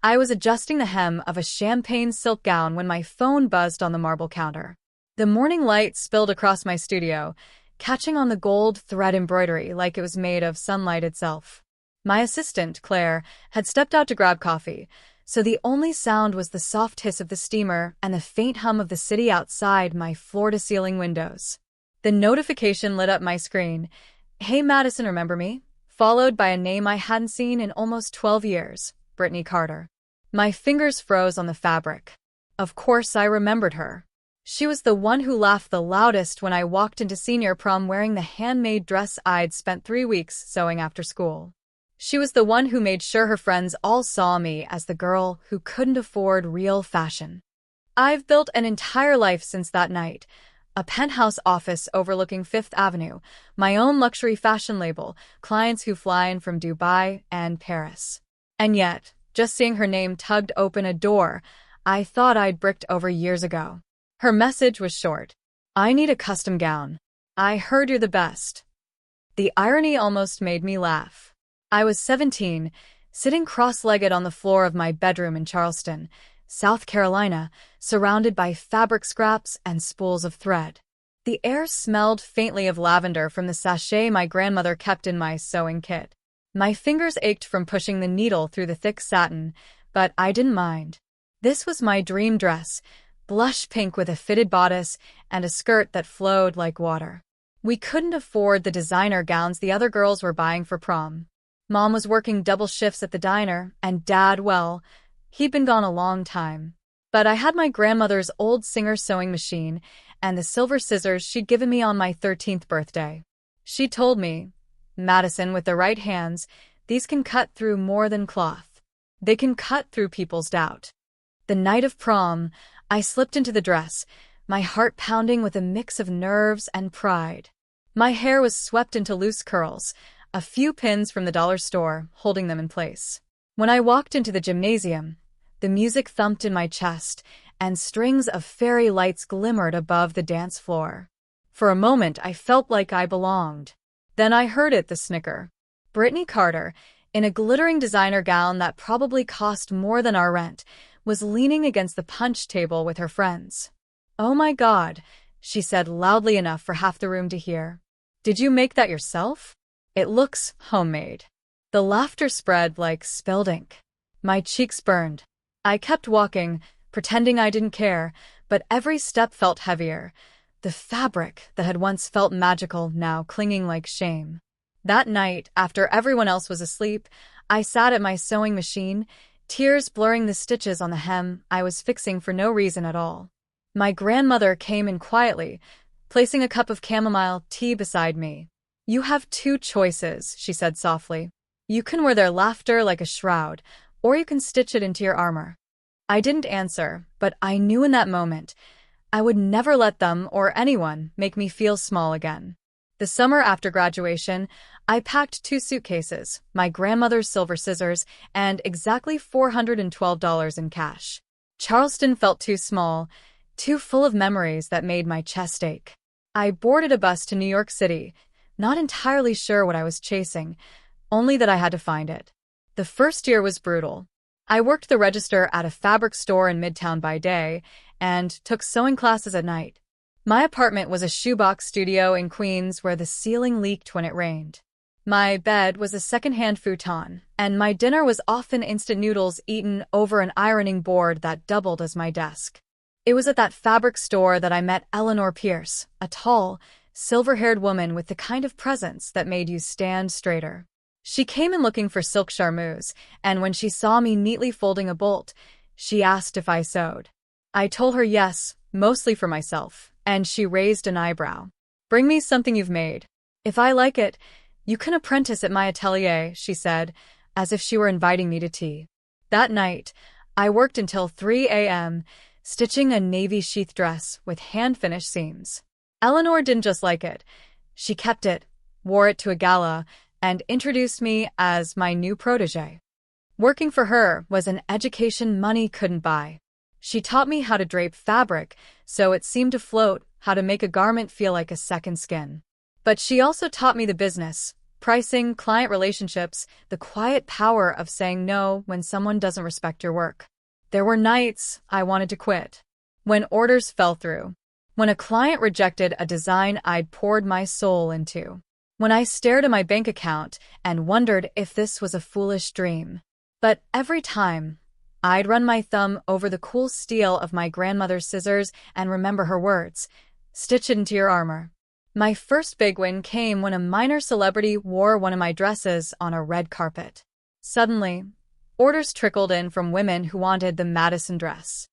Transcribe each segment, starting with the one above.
I was adjusting the hem of a champagne silk gown when my phone buzzed on the marble counter. The morning light spilled across my studio, catching on the gold thread embroidery like it was made of sunlight itself. My assistant, Claire, had stepped out to grab coffee, so the only sound was the soft hiss of the steamer and the faint hum of the city outside my floor-to-ceiling windows. The notification lit up my screen. "Hey Madison, remember me?" Followed by a name I hadn't seen in almost 12 years, Brittany Carter. My fingers froze on the fabric. Of course I remembered her. She was the one who laughed the loudest when I walked into senior prom wearing the handmade dress I'd spent 3 weeks sewing after school. She was the one who made sure her friends all saw me as the girl who couldn't afford real fashion. I've built an entire life since that night. A penthouse office overlooking Fifth Avenue, my own luxury fashion label, clients who fly in from Dubai and Paris. And yet, just seeing her name tugged open a door I thought I'd bricked over years ago. Her message was short. "I need a custom gown. I heard you're the best." The irony almost made me laugh. I was 17, sitting cross-legged on the floor of my bedroom in Charleston, South Carolina, surrounded by fabric scraps and spools of thread. The air smelled faintly of lavender from the sachet my grandmother kept in my sewing kit. My fingers ached from pushing the needle through the thick satin, but I didn't mind. This was my dream dress, blush pink with a fitted bodice and a skirt that flowed like water. We couldn't afford the designer gowns the other girls were buying for prom. Mom was working double shifts at the diner, and Dad, well, he'd been gone a long time. But I had my grandmother's old Singer sewing machine and the silver scissors she'd given me on my 13th birthday. She told me, "Madison, with the right hands, these can cut through more than cloth. They can cut through people's doubt." The night of prom, I slipped into the dress, my heart pounding with a mix of nerves and pride. My hair was swept into loose curls, a few pins from the dollar store holding them in place. When I walked into the gymnasium, the music thumped in my chest, and strings of fairy lights glimmered above the dance floor. For a moment, I felt like I belonged. Then I heard it, the snicker. Brittany Carter, in a glittering designer gown that probably cost more than our rent, was leaning against the punch table with her friends. "Oh my God," she said loudly enough for half the room to hear. "Did you make that yourself? It looks homemade." The laughter spread like spilled ink. My cheeks burned. I kept walking, pretending I didn't care, but every step felt heavier, the fabric that had once felt magical now clinging like shame. That night, after everyone else was asleep, I sat at my sewing machine, tears blurring the stitches on the hem I was fixing for no reason at all. My grandmother came in quietly, placing a cup of chamomile tea beside me. "You have 2 choices," she said softly. "You can wear their laughter like a shroud, or you can stitch it into your armor." I didn't answer, but I knew in that moment I would never let them or anyone make me feel small again. The summer after graduation, I packed 2 suitcases, my grandmother's silver scissors, and exactly $412 in cash. Charleston felt too small, too full of memories that made my chest ache. I boarded a bus to New York City, not entirely sure what I was chasing, only that I had to find it. The first year was brutal. I worked the register at a fabric store in Midtown by day and took sewing classes at night. My apartment was a shoebox studio in Queens where the ceiling leaked when it rained. My bed was a secondhand futon, and my dinner was often instant noodles eaten over an ironing board that doubled as my desk. It was at that fabric store that I met Eleanor Pierce, a tall, silver-haired woman with the kind of presence that made you stand straighter. She came in looking for silk charmeuse, and when she saw me neatly folding a bolt, she asked if I sewed. I told her yes, mostly for myself, and she raised an eyebrow. "Bring me something you've made. If I like it, you can apprentice at my atelier," she said, as if she were inviting me to tea. That night, I worked until 3 a.m., stitching a navy sheath dress with hand-finished seams. Eleanor didn't just like it. She kept it, wore it to a gala, and introduced me as my new protégé. Working for her was an education money couldn't buy. She taught me how to drape fabric so it seemed to float, how to make a garment feel like a second skin. But she also taught me the business, Pricing, client relationships, the quiet power of saying no when someone doesn't respect your work. There were nights I wanted to quit. When orders fell through. When a client rejected a design I'd poured my soul into. When I stared at my bank account and wondered if this was a foolish dream. But every time, I'd run my thumb over the cool steel of my grandmother's scissors and remember her words, "Stitch it into your armor." My first big win came when a minor celebrity wore one of my dresses on a red carpet. Suddenly, orders trickled in from women who wanted the Madison dress.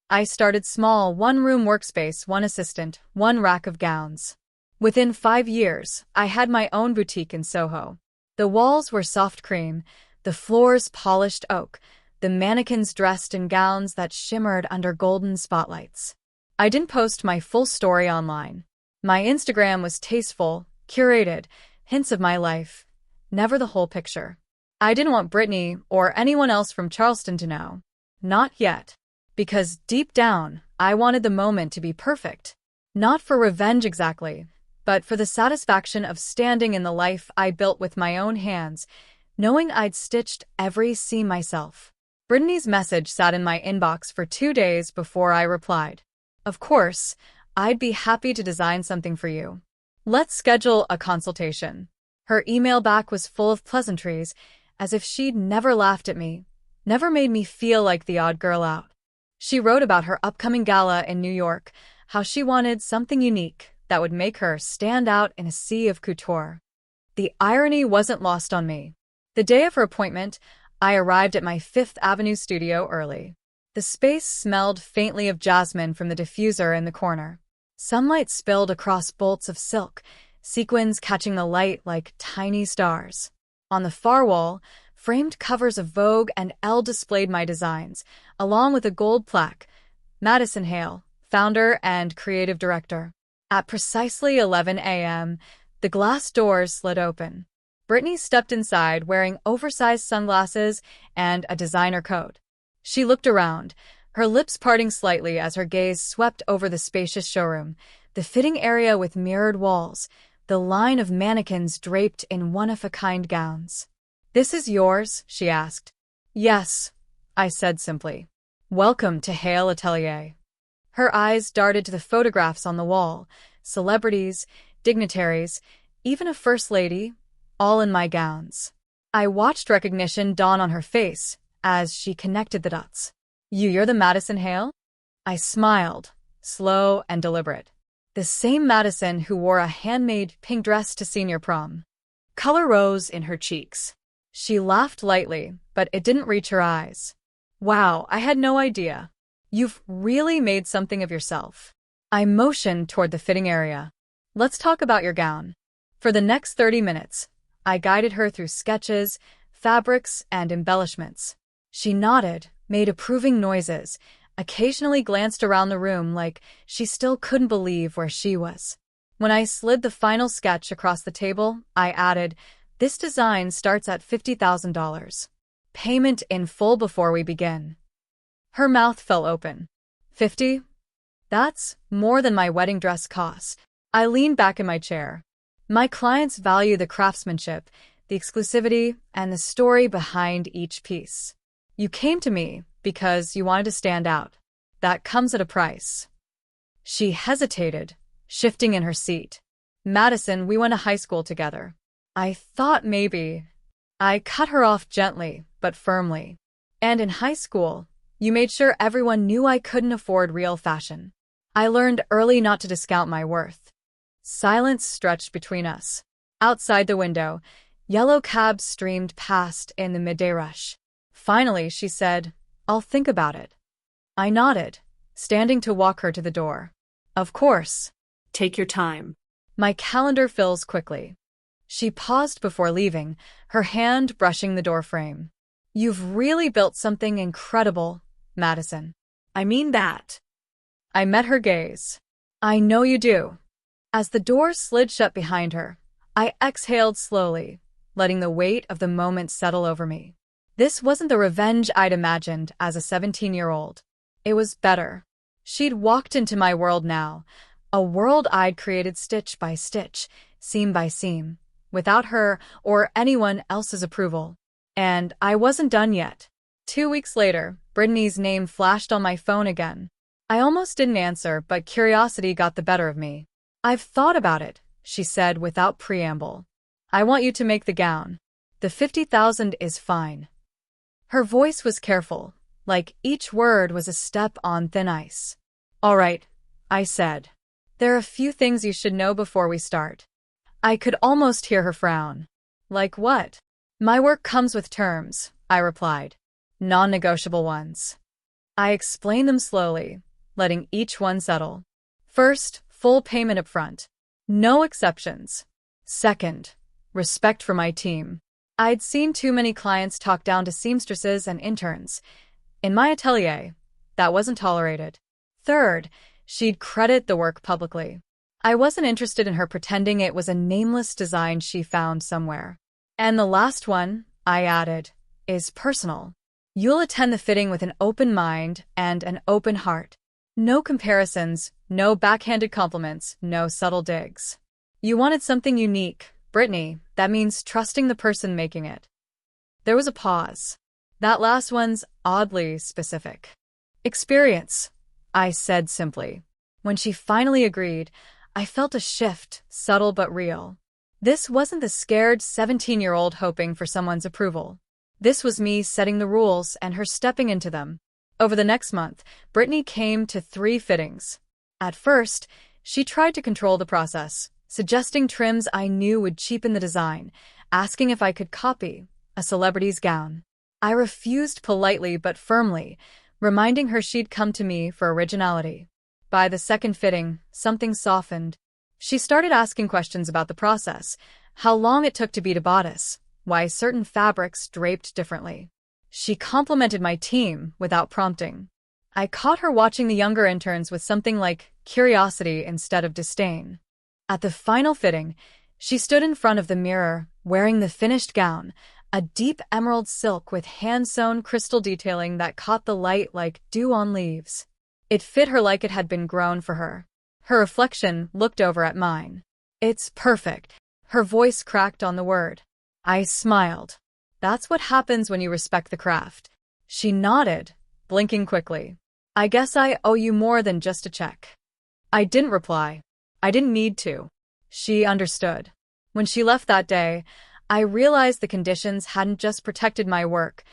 I started small, one-room workspace, one assistant, one rack of gowns. Within 5 years, I had my own boutique in Soho. The walls were soft cream, the floors polished oak, the mannequins dressed in gowns that shimmered under golden spotlights. I didn't post my full story online. My Instagram was tasteful, curated, hints of my life, never the whole picture. I didn't want Brittany or anyone else from Charleston to know. Not yet. Because deep down, I wanted the moment to be perfect. Not for revenge exactly, but for the satisfaction of standing in the life I built with my own hands, knowing I'd stitched every seam myself. Brittany's message sat in my inbox for 2 days before I replied. Of course, I'd be happy to design something for you. Let's schedule a consultation. Her email back was full of pleasantries, as if she'd never laughed at me, never made me feel like the odd girl out. She wrote about her upcoming gala in New York, how she wanted something unique that would make her stand out in a sea of couture. The irony wasn't lost on me. The day of her appointment, I arrived at my Fifth Avenue studio early. The space smelled faintly of jasmine from the diffuser in the corner. Sunlight spilled across bolts of silk, sequins catching the light like tiny stars. On the far wall, framed covers of Vogue and Elle displayed my designs, along with a gold plaque, Madison Hale, founder and creative director. At precisely 11 a.m., the glass doors slid open. Brittany stepped inside wearing oversized sunglasses and a designer coat. She looked around, her lips parting slightly as her gaze swept over the spacious showroom, the fitting area with mirrored walls, the line of mannequins draped in one-of-a-kind gowns. "This is yours?" she asked. "Yes," I said simply. "Welcome to Hale Atelier." Her eyes darted to the photographs on the wall, celebrities, dignitaries, even a first lady, all in my gowns. I watched recognition dawn on her face as she connected the dots. You're the Madison Hale?" I smiled, slow and deliberate. The same Madison who wore a handmade pink dress to senior prom. Color rose in her cheeks. She laughed lightly, but it didn't reach her eyes. "Wow, I had no idea. You've really made something of yourself." I motioned toward the fitting area. "Let's talk about your gown." For the next 30 minutes, I guided her through sketches, fabrics, and embellishments. She nodded, made approving noises, occasionally glanced around the room like she still couldn't believe where she was. When I slid the final sketch across the table, I added, "This design starts at $50,000. Payment in full before we begin." Her mouth fell open. 50? That's more than my wedding dress cost. I leaned back in my chair. My clients value the craftsmanship, the exclusivity, and the story behind each piece. You came to me because you wanted to stand out. That comes at a price. She hesitated, shifting in her seat. "Madison, we went to high school together." I thought maybe. I cut her off gently, but firmly. "And in high school, you made sure everyone knew I couldn't afford real fashion. I learned early not to discount my worth." Silence stretched between us. Outside the window, yellow cabs streamed past in the midday rush. Finally, she said, "I'll think about it." I nodded, standing to walk her to the door. "Of course. Take your time." My calendar fills quickly." She paused before leaving, her hand brushing the door frame. "You've really built something incredible, Madison." I mean that. I met her gaze. "I know you do." As the door slid shut behind her, I exhaled slowly, letting the weight of the moment settle over me. This wasn't the revenge I'd imagined as a 17-year-old. It was better. She'd walked into my world now, a world I'd created stitch by stitch, seam by seam, without her or anyone else's approval. And I wasn't done yet. 2 weeks later, Brittany's name flashed on my phone again. I almost didn't answer, but curiosity got the better of me. "I've thought about it," she said without preamble. "I want you to make the gown. The 50,000 is fine." Her voice was careful, like each word was a step on thin ice. "All right," I said. "There are a few things you should know before we start." I could almost hear her frown. "Like what?" "My work comes with terms," I replied. "Non-negotiable ones." I explained them slowly, letting each one settle. First, full payment up front. No exceptions. Second, respect for my team. I'd seen too many clients talk down to seamstresses and interns. In my atelier, that wasn't tolerated. Third, she'd credit the work publicly. I wasn't interested in her pretending it was a nameless design she found somewhere. And the last one, I added, is personal. You'll attend the fitting with an open mind and an open heart. No comparisons, no backhanded compliments, no subtle digs. You wanted something unique, Brittany. That means trusting the person making it. There was a pause. That last one's oddly specific. "Experience," I said simply. When she finally agreed, I felt a shift, subtle but real. This wasn't the scared 17-year-old hoping for someone's approval. This was me setting the rules and her stepping into them. Over the next month, Brittany came to 3 fittings. At first, she tried to control the process, suggesting trims I knew would cheapen the design, asking if I could copy a celebrity's gown. I refused politely but firmly, reminding her she'd come to me for originality. By the second fitting, something softened. She started asking questions about the process, how long it took to beat a bodice, why certain fabrics draped differently. She complimented my team without prompting. I caught her watching the younger interns with something like curiosity instead of disdain. At the final fitting, she stood in front of the mirror, wearing the finished gown, a deep emerald silk with hand-sewn crystal detailing that caught the light like dew on leaves. It fit her like it had been grown for her. Her reflection looked over at mine. "It's perfect." Her voice cracked on the word. I smiled. "That's what happens when you respect the craft." She nodded, blinking quickly. "I guess I owe you more than just a check." I didn't reply. I didn't need to. She understood. When she left that day, I realized the conditions hadn't just protected my work,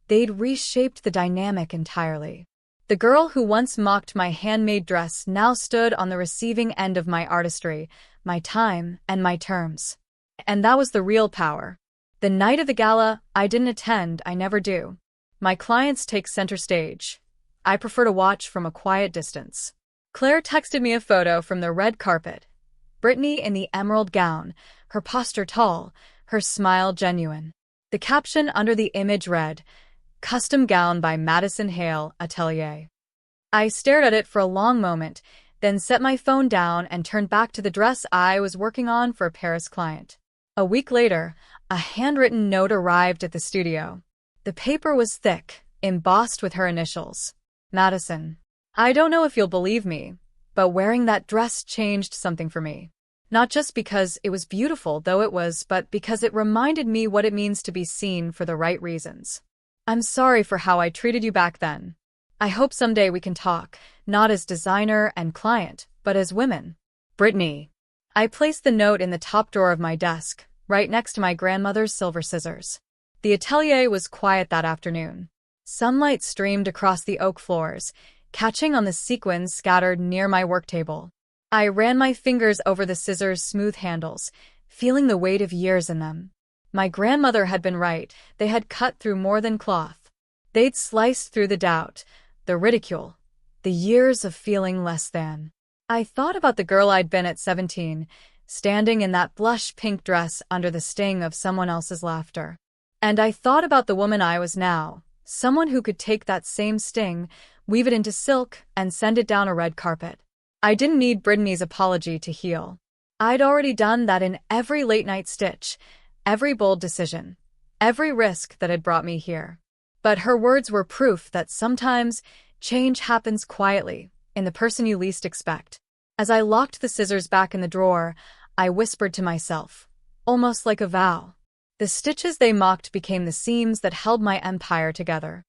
they'd reshaped the dynamic entirely. The girl who once mocked my handmade dress now stood on the receiving end of my artistry, my time, and my terms. And that was the real power. The night of the gala, I didn't attend, I never do. My clients take center stage. I prefer to watch from a quiet distance. Claire texted me a photo from the red carpet. Brittany in the emerald gown, her posture tall, her smile genuine. The caption under the image read, "Custom gown by Madison Hale Atelier." I stared at it for a long moment, then set my phone down and turned back to the dress I was working on for a Paris client. A week later, a handwritten note arrived at the studio. The paper was thick, embossed with her initials. Madison. I don't know if you'll believe me, but wearing that dress changed something for me. Not just because it was beautiful, though it was, but because it reminded me what it means to be seen for the right reasons. I'm sorry for how I treated you back then. I hope someday we can talk, not as designer and client, but as women. Brittany. I placed the note in the top drawer of my desk, right next to my grandmother's silver scissors. The atelier was quiet that afternoon. Sunlight streamed across the oak floors, catching on the sequins scattered near my work table. I ran my fingers over the scissors' smooth handles, feeling the weight of years in them. My grandmother had been right, they had cut through more than cloth. They'd sliced through the doubt, the ridicule, the years of feeling less than. I thought about the girl I'd been at 17, standing in that blush pink dress under the sting of someone else's laughter. And I thought about the woman I was now, someone who could take that same sting, weave it into silk, and send it down a red carpet. I didn't need Brittany's apology to heal. I'd already done that in every late-night stitch, every bold decision, every risk that had brought me here. But her words were proof that sometimes change happens quietly, in the person you least expect. As I locked the scissors back in the drawer, I whispered to myself, almost like a vow. The stitches they mocked became the seams that held my empire together.